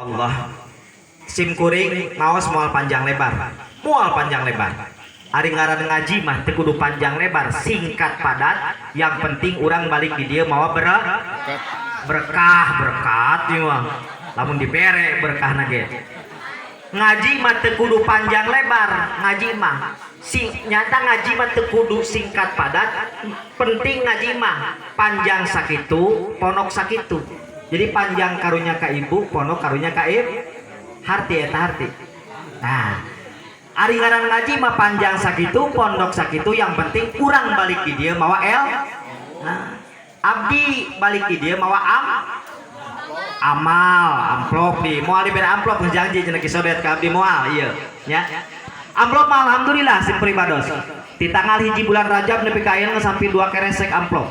Allah sim kuring maos mual panjang lebar, ari ngaran ngaji mah teu kudu panjang lebar, singkat padat, yang penting urang balik di dia mawa berkah ieu mah lamun dibere berkahna ge. Ngaji mah teu kudu panjang lebar, ngaji mah nyata ngaji mah teu kudu singkat padat, penting ngaji mah panjang sakitu ponok sakitu. Jadi panjang karunya ka ibu, ponok karunya ka harti eta harti. Nah, ari ngaran ngaji mah panjang sakitu, pondok sakitu, yang penting kurang balik di dia mawa Nah, abdi balik di dia mawa amal, amplop di moal dibere amplop janji cenah ki sodet ka abdi moal ieu nya. Amplop mah alhamdulillah sim pribados. Di tanggal hiji bulan Rajab nepi ka ayeuna sampai 2 keresek amplop.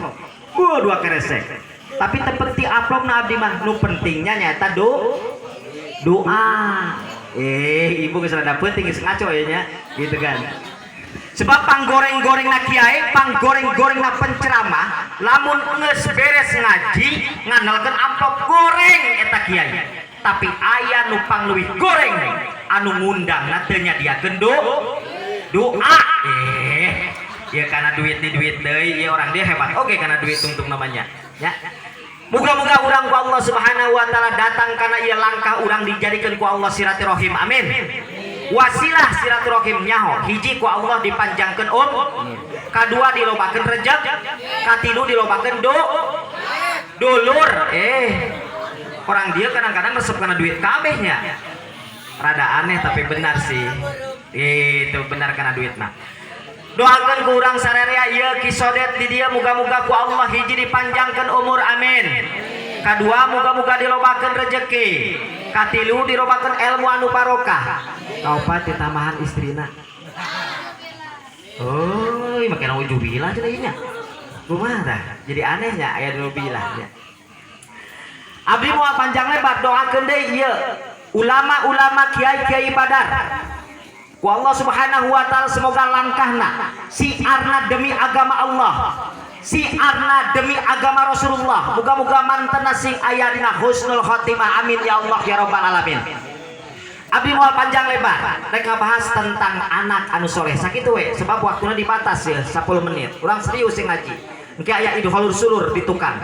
2 keresek. Tapi tepeti amplop na abdi mah nu pentingnya nyata doa. Ibu geus rada penting geus ngaco ya nya gitu kan. Sebab panggoreng-goreng na kiai, panggoreng-goreng na penceramah, lamun geus beres ngaji ngandalkeun amplop goreng eta kiai. Tapi aya nu pangleuwih goreng anu ngundangna teu nyadiakeun doa. Ya karena duit deui, ieu orang dia hebat oke karena duit tungtung namanya ya. Moga-moga urang ku Allah Subhanahu wa taala datang karena ieu langkah urang dijadikeun ku Allah silaturahim, amin. Wasilah silaturahim nyaho, hiji ku Allah dipanjangkeun kadua dilobakeun rejeki, katilu dilobakeun dulur. Orang dia kadang-kadang resep karena duit kabehnya. Rada aneh tapi benar sih. Itu benar karena duit mah. Doakan ku urang sarerea ieu kisodet di dia muga-muga ku Allah hiji dipanjangkeun umur, amin. Kadua muga-muga dilobakeun rejeki, katilu dilobakeun ilmu anu barokah, kaopat ditamahan istrina. Makin ujubilah cenah ieu nya. Kumaha tah? Jadi anehnya aya ujubilah nya. Abdi moal panjang lebar doakeun deui ieu ulama-ulama kiai-kiai Badar. Ku Allah Subhanahu wa taala semoga langkahna siarna demi agama Allah, siarna demi agama Rasulullah, moga-moga mantena sing aya dina husnul khotimah, amin ya Allah ya rabbal alamin. Abdi moal panjang lebar rek ngabahas tentang anak anu soleh sakitu we, sebab waktuna dibatas ya 10 menit. Urang serius sing ngaji. Engke aya idholur sulur di tukang.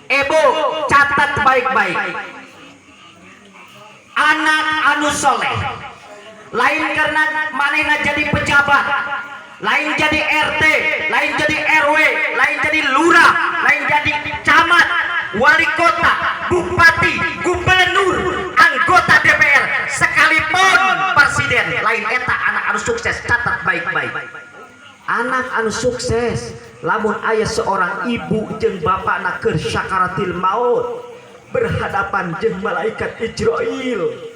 Ibu catat baik-baik. Anak anu soleh lain karena manehna jadi pejabat, lain jadi RT, lain jadi RW, lain jadi lurah, lain jadi camat, wali kota, bupati, gubernur, anggota DPR, sekalipun presiden, lain eta anak anu sukses. Catat baik-baik. Anak anu sukses lamun aya seorang ibu jeung bapakna keur sakaratil maut berhadapan jeung malaikat Israil.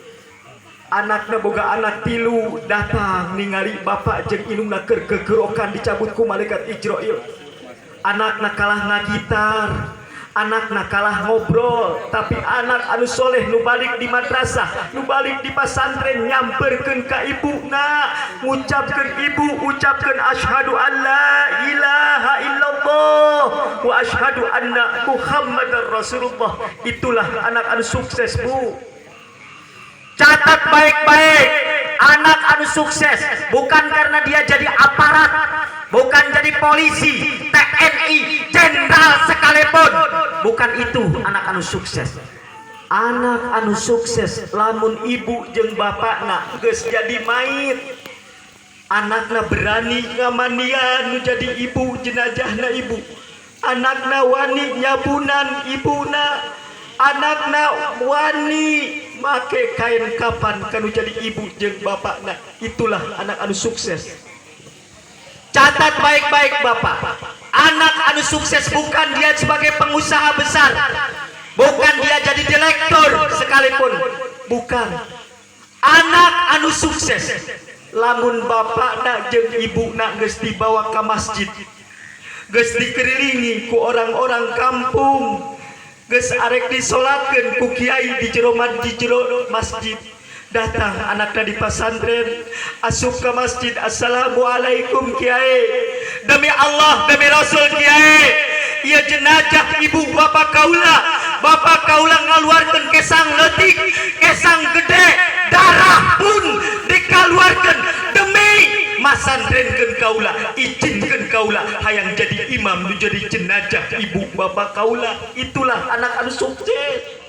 Anakna boga anak tilu datang ningali bapak jeung indungna keur gegerokan dicabut ku malaikat Israil. Anakna kalah ngagitar, anakna kalah ngobrol, tapi anak anu soleh nu balik di madrasah, nu balik di pasantren nyamperkeun ka ibuna, ngucapkeun ibu, ucapkeun asyhadu an la ilaha illallah wa asyhadu anna muhammadar rasulullah. Itulah anak anu sukses, Bu. Catat baik-baik, anak anu sukses bukan karena dia jadi aparat, bukan jadi polisi, TNI, jenderal sekalipun, bukan itu anak anu sukses. Anak anu sukses lamun ibu jeung bapakna geus jadi mayit, anakna berani ngamandian nu jadi ibu jenazahna ibu, anakna wani nyabunan ibuna, anakna wani make kain kapan kanu jadi ibu jeung bapakna. Itulah anak anu sukses. Catat baik-baik bapak, anak anu sukses bukan dia sebagai pengusaha besar, bukan dia jadi direktur sekalipun, bukan. Anak anu sukses lamun bapakna jeung ibuna geus dibawa ke masjid, geus dikelilingi ku orang-orang kampung, geus arek disolatkeun ku kiai di jero masjid. Datang anaknya di pesantren, asup ke masjid, assalamualaikum kiai. Demi Allah, demi Rasul kiai, ieu jenazah ibu bapak kaula ngaluarkeun kesang leutik, gesang gede darah pun dikeluarkan demi masandrenkeun kaula, izinkeun kaula hayang jadi imam nu jadi jenazah ibu bapak kaula. Itulah anak anu sukses.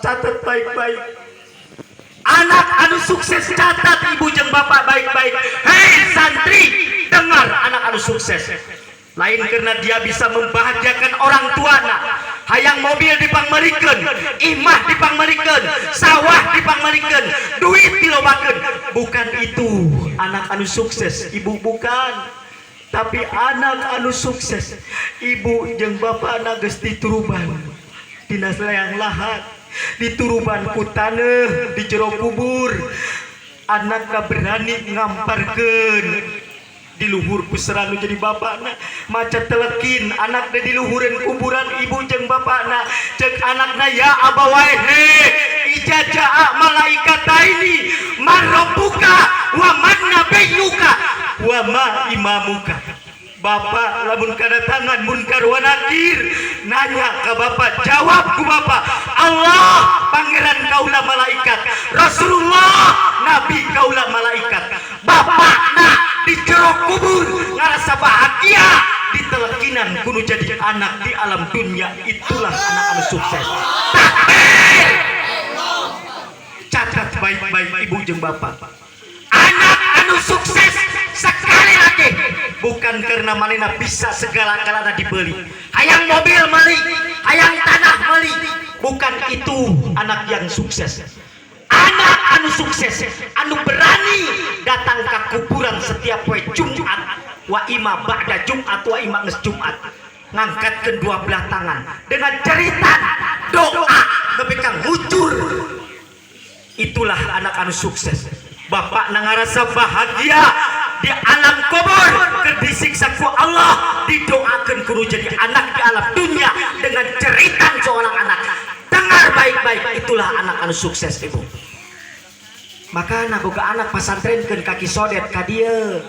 Catat baik-baik, anak anu sukses, catat ibu jeung bapak baik-baik. Hei santri, dengar anak anu sukses. Lain karena dia bisa membahagiakan orang tuana, hayang mobil dipangmerikeun, imah dipangmerikeun, sawah dipangmerikeun, duit dilobakeun. Bukan itu anak anu sukses, ibu bukan. Tapi anak anu sukses, ibu jeung bapak anak geus dituruban dina layang lahat, dituruban ku taneuh di jero kubur. Anakna berani ngamparkeun di luhur puseranu jadi bapakna, maca telekin anak di luhureun kuburan ibu jeung bapakna. Cek anakna, ya abawai he ijaja'a malaikataini man rabbuka wa man nabiyuka wa ma imamuka. Bapak lamun kadatangan munkar wa nakir, nanya ke bapak, jawab ku bapak, Allah pangeran kaula malaikat, Rasulullah nabi kaula malaikat. Bapakna di jero kubur ngarasa bahagia ditelekinan kudu jadi anak di alam dunia. Itulah anak anu sukses. Takbir. Catat baik-baik ibu jeung bapak, anak anu sukses sekali lagi bukan karena manena bisa segala-galana dibeli, hayang mobil meuli, hayang tanah meuli. Bukan itu anak yang sukses. Anak anu sukses anu berani datang ke kuburan setiap poe Jumat, wa ima ba'da Jumat wa ima geus Jumat, ngangkat kedua belah tangan dengan cerita doa nepi ka ngucur. Itulah anak anu sukses. Bapak ngarasa bahagia di alam kubur, keur disiksa ku Allah, didoakeun kudu jadi anak di alam dunia dengan cerita seorang anak. Dengar baik-baik, itulah anak anu sukses ibu. Maka boga anak pasantrenkeun kaki sodet ka dieu.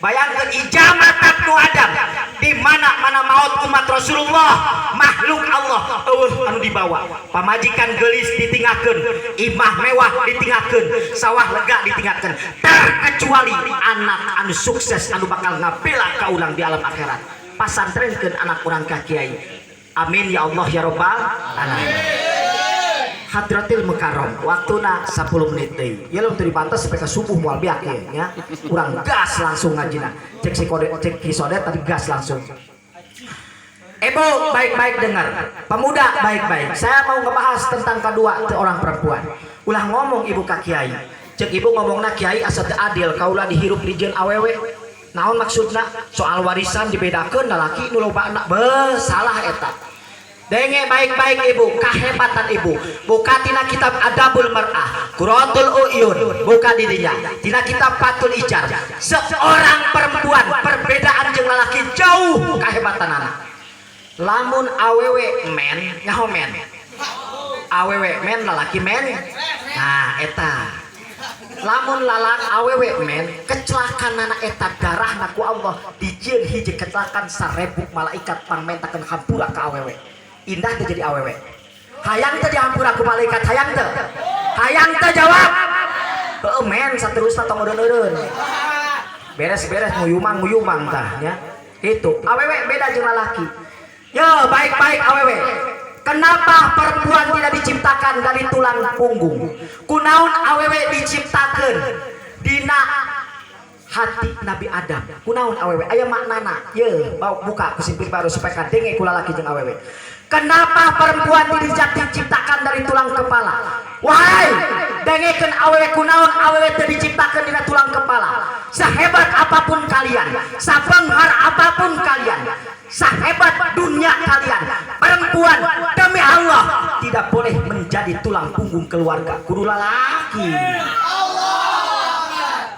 Bayangkeun ijamat nu Adam, di mana maut umat Rasulullah, makhluk Allah anu dibawa. Pamajikan geulis ditinggalkeun, imah mewah ditinggalkeun, sawah lega ditinggalkeun, terkecuali anak anu sukses anu bakal ngabela ka ulang di alam akhirat. Pasantrenkeun anak urang ka kiai. Amin ya Allah ya rabbal alamin. Hadratil Mukarram, waktuna 10 menit deui. Ieu lamun teu dibantos sampai ka subuh moal beak nya. Urang gas langsung ngajina. Cek si kode, cek ki sodet tadi gas langsung. Ibu baik-baik dengar. Pemuda baik-baik. Saya mau ngebahas tentang kedua orang perempuan. Ulah ngomong ibu ka kiai. Cek ibu ngomongna kiai asa teu adil, kaula dihirup dijieun awewe. Naon maksudna? Soal warisan dibedakeun lalaki nu loba anak. Beuh, salah eta. Denge baik-baik ibu, kehebatan ibu. Buka tina kitab Adabul Mar'ah, Quratul Uyun, buka dirinya. Tina kitab Fathul Ijar. Seorang perempuan perbedaan jeung lalaki jauh kehebatan anak. Lamun awewe men, nyaho men. Awewe men, lalaki men. Nah, eta. Lamun lalang awewe men, kecelakaan anak eta darahna ku Allah dijieun hiji kecelakaan 1000 malaikat pangmentakeun hampura ka awewe. Indah teh jadi awewe. Hayang teh dihampura ku malaikat, hayang teh. Hayang teh jawab. Heuh men, saterusna tong eureun-eureun. Beres-beres nguyumang tah nya. Itu awewe beda jeung lalaki. Yo baik-baik awewe. Kenapa perempuan tidak diciptakan dari tulang punggung? Kunaon awewe diciptakeun dina hati Nabi Adam. Kunaon awewe? Aya maknana. Ye, buka kusimpir baru supaya kadenge ku lalaki jeung awewe. Kenapa perempuan tidak diciptakan dari tulang kepala? Wahai, dengekeun awewe kunaon awewe teu diciptakeun dina tulang kepala. Sehebat apapun kalian, sabenghar apapun kalian, sehebat dunia kalian, perempuan demi Allah tidak boleh menjadi tulang punggung keluarga, kudu lalaki.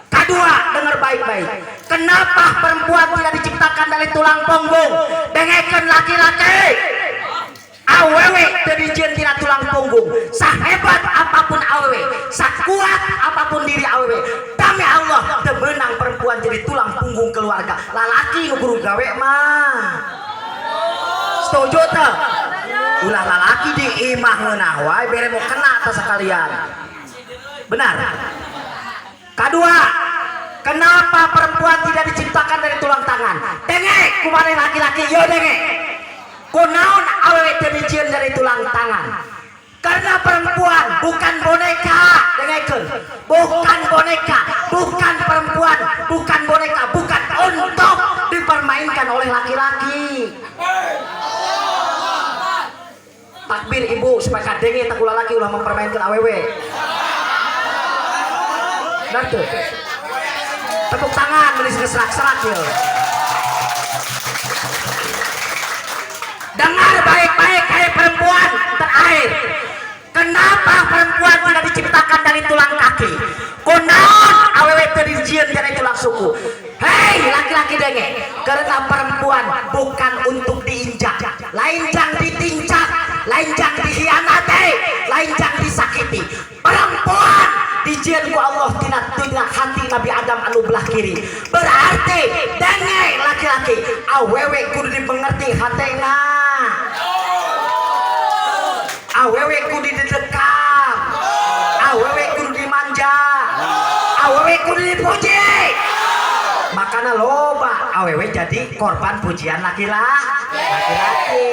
Kedua, dengar baik-baik. Kenapa perempuan tidak diciptakan dari tulang punggung? Dengekeun laki-laki. Awewe teu dijieun tina tulang punggung. Sahebat apapun awewe, sakuat apapun diri awewe, demi Allah teu beunang perempuan jadi tulang punggung keluarga. Lalaki nu guru gawe mah. Setuju teu? ulah lalaki di imah ngeunah wae bere mau kena atas sekalian. Benar. Kedua, kenapa perempuan tidak diciptakan dari tulang tangan? Dengek kumaha laki-laki yo dengek. Kunaon awewe teu dijieun dari tulang tangan? Karena perempuan bukan boneka, dengarkan, bukan boneka, bukan perempuan, bukan boneka, bukan untuk dipermainkan oleh laki-laki. Takbir ibu supaya kadenge tak ulah laki ulah mempermainkan awewe. Benar tuh. Tepuk tangan menis serak-serak ya. Dengar baik-baik hai perempuan terakhir. Kenapa perempuan tidak diciptakan dari tulang kaki? Kunaon awewe teu dijieun dari tulang suku? Hei laki-laki denge, karena perempuan bukan untuk diinjak, lain jang ditincak, lain jang dikhianati, lain jang disakiti. Perempuan dijieun ku Allah tina hati Nabi Adam anu belah kiri. Berarti denge laki-laki awewe kudu dimengerti hatena. Awewe kudu didekap, awewe kudu dimanja, awewe kudu dipuji. Makanya loba awewe jadi korban pujian laki-laki.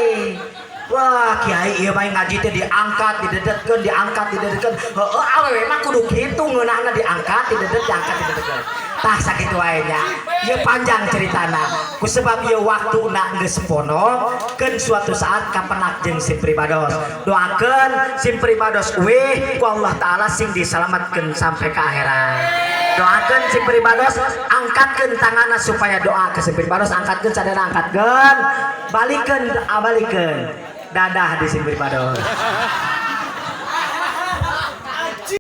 Wah kiai ieu mah ngaji teh diangkat didedetkeun diangkat didedetkeun. Heueuh awewe mah kudu kitu ngeunahna diangkat didedet diangkat didedetkeun. Tah sakitu wae nya. Ieu panjang ceritana. Kusebab ieu waktuna geus pono keun suatu saat kapenak jeung si Pribados. Doakeun si Pribados we ku Allah taala sing diselamatkeun sampai ke akhirat. Doakeun si Pribados angkatkeun tanganna supaya doa ke si Pribados angkatkeun sadana angkatkeun balikeun abalikeun. Dadah di si Pribados.